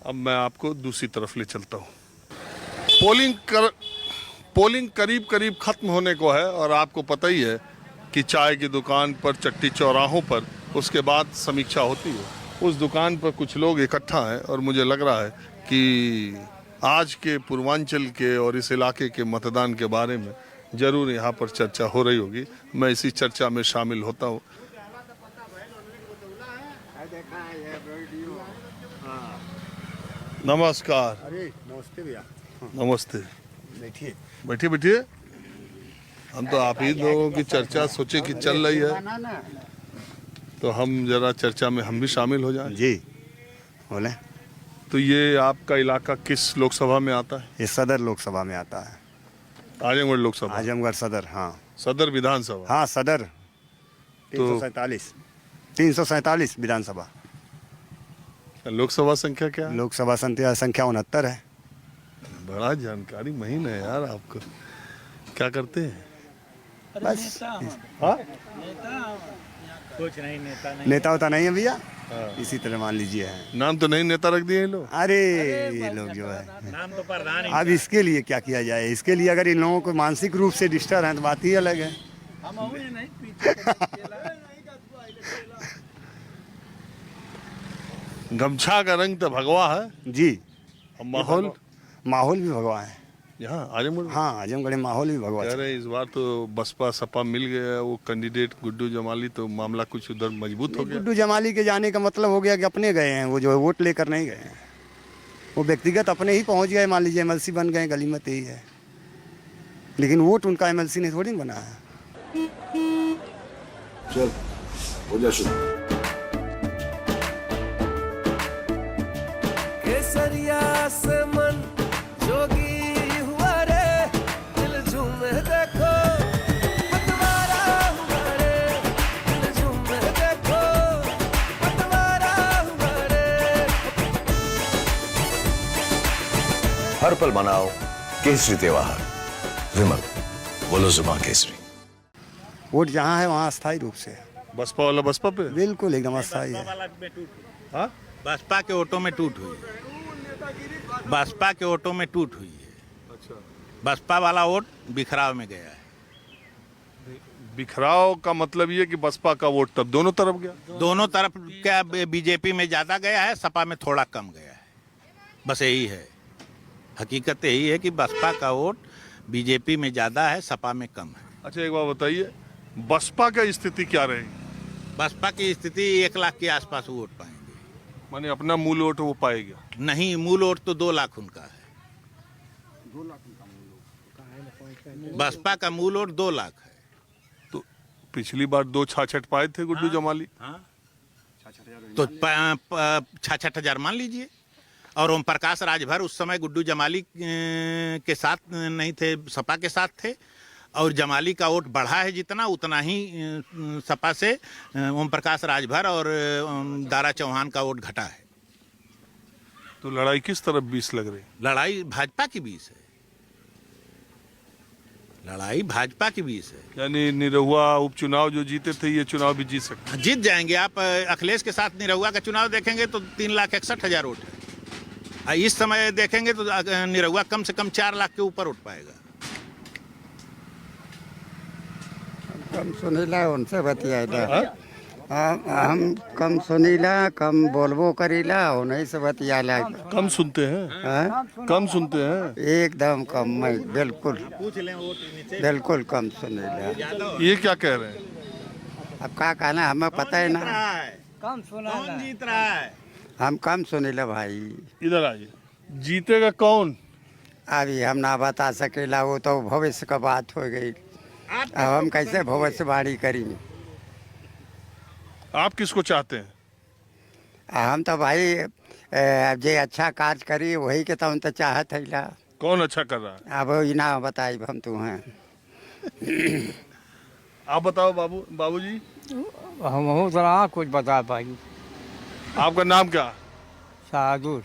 अब मैं आपको दूसरी तरफ ले चलता हूँ। पोलिंग करीब करीब खत्म होने को है और आपको पता ही है कि चाय की दुकान पर, चट्टी चौराहों पर उसके बाद समीक्षा होती है। उस दुकान पर कुछ लोग इकट्ठा हैं और मुझे लग रहा है कि आज के पूर्वांचल के और इस इलाके के मतदान के बारे में जरूर यहाँ पर चर्चा हो रही होगी। मैं इसी चर्चा में शामिल होता हूँ। नमस्कार। अरे नमस्ते भैया। नमस्ते। बैठिए बैठिए बैठिए। हम तो आप ही लोगों की चर्चा सोचे कि चल रही है, तो हम जरा चर्चा में हम भी शामिल हो जाएं। जी बोले। तो ये आपका इलाका किस लोकसभा में आता है? ये सदर लोकसभा में आता है। आजमगढ़ लोकसभा। आजमगढ़ सदर। हाँ सदर विधानसभा। हाँ सदर। 347 विधानसभा। लोकसभा संख्या क्या है? लोकसभा संख्या 69 है। बड़ा जानकारी महीन है यार आपको। क्या करते हैं? बस हाँ? कुछ नहीं, नेता नहीं। नेता होता नहीं है भैया। हाँ। इसी तरह मान लीजिए है। नाम तो नहीं नेता रख दिए ये लोग। अरे ये लोग जो है, नाम तो प्रधान ही। अब इसके लिए क्या किया जाए? इसके लिए अगर इन लोगों को मानसिक रूप से डिस्टर्ब है तो बात ही अलग है। हम नहीं पीछे गमछा का रंग तो भगवा है। जी। और माहौल भी भगवा है यहाँ आजमगढ़। हाँ आजमगढ़ में माहौल भी भगवा कह है। रहे इस बार तो बसपा सपा मिल गया, वो कैंडिडेट गुड्डू जमाली, तो मामला कुछ उधर मजबूत हो गया। गुड्डू जमाली के जाने का मतलब हो गया कि अपने गए हैं, वो जो है वोट लेकर नहीं गए हैं। वो व्यक्तिगत अपने ही पहुंच गए, मान लीजिए एमएलसी बन गए, गलीमत यही है। लेकिन वोट उनका एमएलसी ने थोड़ी बना है। चल हो जा शुरू। केसरिया से मन जोगी हुआ रे, दिल झूमे देखो पतवारा हुआ रे, दिल झूमे देखो पतवारा हुआ रे। हर पल मनाओ केसरी त्योहार। विमल बोलो जुबान केसरी। वोट जहाँ है वहाँ अस्थायी रूप से है। बसपा वाला बसपा पे। बिल्कुल एकदम अस्थायी है। हाँ? बसपा के ऑटो में टूट हुई है। बसपा के ऑटो में टूट हुई है। अच्छा। बसपा वाला वोट बिखराव में गया है। बिखराव का मतलब ये कि बसपा का वोट तब दोनों तरफ गया। दोनों तरफ क्या बीजेपी में ज्यादा गया है, सपा में थोड़ा कम गया है। बस यही है, हकीकत यही है कि बसपा का वोट बीजेपी में ज्यादा है, सपा में कम है। अच्छा एक बात बताइए, बसपा का स्थिति क्या रहेगी? बसपा की स्थिति 1 लाख के आसपास वोट पाएंगे। माने अपना मूल वोट वो पाएगा? नहीं, मूल वोट तो 2 लाख उनका है। बसपा का मूल वोट 2 लाख है। तो पिछली बार 2 66 पाए थे गुड्डू जमाली। तो 66,000 मान लीजिए। और ओम प्रकाश राजभर उस समय गुड्डू जमाली के साथ नहीं थे, सपा के साथ थे। और जमाली का वोट बढ़ा है जितना, उतना ही सपा से ओम प्रकाश राजभर और दारा चौहान का वोट घटा है। तो लड़ाई किस तरफ 20 लग रही? लड़ाई भाजपा की 20 है। लड़ाई भाजपा की 20 है। यानी निरहुआ उपचुनाव जो जीते थे, ये चुनाव भी जीत सकते। जीत जाएंगे। आप अखिलेश के साथ निरहुआ का चुनाव देखेंगे तो 3,61,000 वोट है। इस समय देखेंगे तो निरहुआ कम से कम 4 लाख के ऊपर वोट पाएगा। कम सुनीला उनसे बतियाइला। हम कम सुनीला, कम बोलबो करीला, उन्हीं से बतियाला। कम सुनते हैं? कम सुनते हैं एकदम कम। मैं बिल्कुल बिल्कुल कम सुनीला। ये क्या कह रहे हैं? अब क्या कहना, हमें पता है ना। कम सुना कौन जीत रहा है? हम कम सुनीला भाई। इधर आइए। जीतेगा कौन? अभी हम ना बता सकेला, वो तो भविष्य का बात हो गई। अब हम कैसे भविष्यवाणी करेंगे? आप किसको चाहते हैं? हम तो भाई जे अच्छा कार्य करी वही के तो हम तो चाहत है। कौन अच्छा कर रहा है? अब इना बताई हम तुम्हें। आप बताओ बाबूजी। हम जरा कुछ बता पाई। आपका नाम क्या? शाहदूर।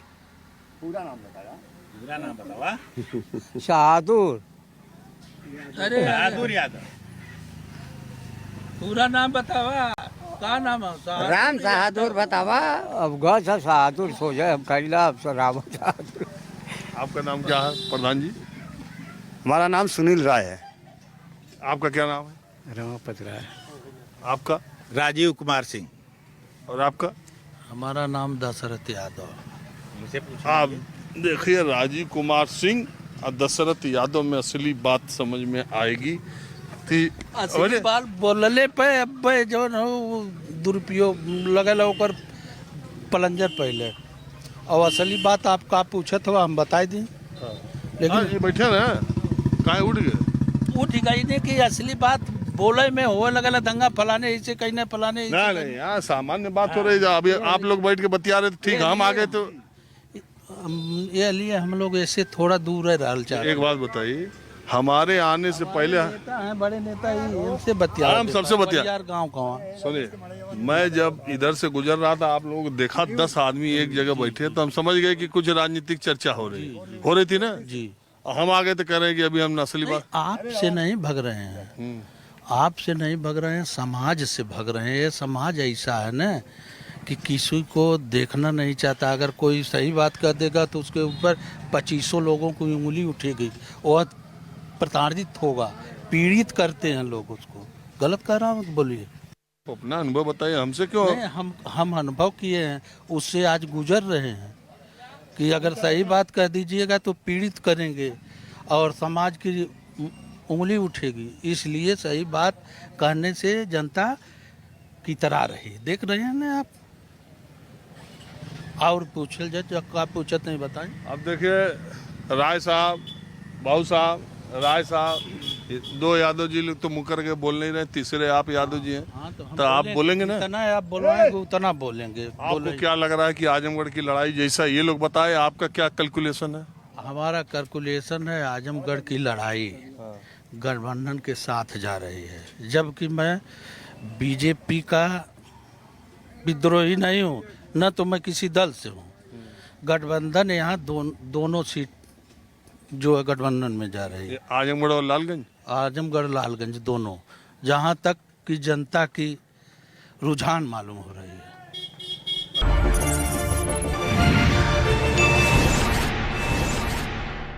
पूरा नाम बताया। पूरा नाम बतावा। शाहदूर। अरे बहादुर यादव। पूरा नाम बतावा। क्या नाम है साहब? राम बहादुर बतावा। अब गए था शाहदुर सो जाए, अब कैला अब राम शाहदुर। आपका नाम क्या है प्रधान जी? हमारा नाम सुनील राय है। आपका क्या नाम है? रमापत राय। आपका? राजीव कुमार सिंह। और आपका? हमारा नाम दशरथ यादव। आप देखिए, राजीव कुमार सिंह और दशरथ यादव में असली बात समझ में आएगी थी। असली बात बोलले पे अब जो न वो दुरुपयोग लगल ओकर पलंजर पहले, और असली बात आपका पूछत हो हम बताई दी। लेकिन ये बैठे ना, काहे उठ गए? वो ठीक है नहीं कि असली बात बोले में हो लगल दंगा फलाने ऐसे कहने फलाने ऐसे नहीं नहीं, यहाँ सामान्य बात हो रही है। अभी आप लोग बैठ के बतिया रहे थे, ठीक, हम आ गए तो ये लिए हम लोग ऐसे थोड़ा दूर है रहल चाह एक बात बताइए, हमारे आने से पहले नेता हैं, बड़े नेता ही इनसे बतिया हम सबसे बतिया। यार गांव गांव सुनिए, मैं जब इधर से गुजर रहा था, आप लोगों को देखा 10 आदमी एक जगह बैठे, तो हम समझ गए कि कुछ राजनीतिक चर्चा हो रही थी ना जी। हम आ गए तो कह रहे हैं कि अभी हम असली बात। आपसे नहीं भग रहे हैं, आपसे नहीं भग रहे हैं, समाज से भग रहे हैं। ये समाज ऐसा है ना कि किसी को देखना नहीं चाहता। अगर कोई सही बात कर देगा तो उसके ऊपर 2500 लोगों को उंगली उठेगी और प्रताड़ित होगा, पीड़ित करते हैं लोग उसको। गलत कह रहा हूँ तो बोलिए। अपना अनुभव बताइए, हमसे क्यों? नहीं, हम अनुभव किए हैं, उससे आज गुजर रहे हैं कि अगर सही बात कह दीजिएगा तो पीड़ित करेंगे और समाज की उंगली उठेगी। इसलिए सही बात कहने से जनता की तरह रही। देख रहे हैं ना आप। और पूछल जाए तो आप पूछत नहीं बताएं। अब देखिए, राय साहब, बाबू साहब, राय साहब, 2 यादव जी लोग तो मुकर के बोल नहीं रहे, तीसरे आप यादव जी हैं। हाँ, तो तो आप बोलेंगे ना? जितना आप बोलेंगे उतना बोलेंगे। आपको क्या लग रहा है कि आजमगढ़ की लड़ाई जैसा ये लोग बताए, आपका क्या कैलकुलेशन है? हमारा कैलकुलेशन है आजमगढ़ की लड़ाई गठबंधन के साथ जा रही है, जबकि मैं बीजेपी का विद्रोही नहीं हूँ, न तो मैं किसी दल से हूँ। गठबंधन यहाँ दोनों सीट जो है गठबंधन में जा रही है। आजमगढ़ और लालगंज? आजमगढ़ लालगंज दोनों, जहाँ तक कि जनता की रुझान मालूम हो रही है।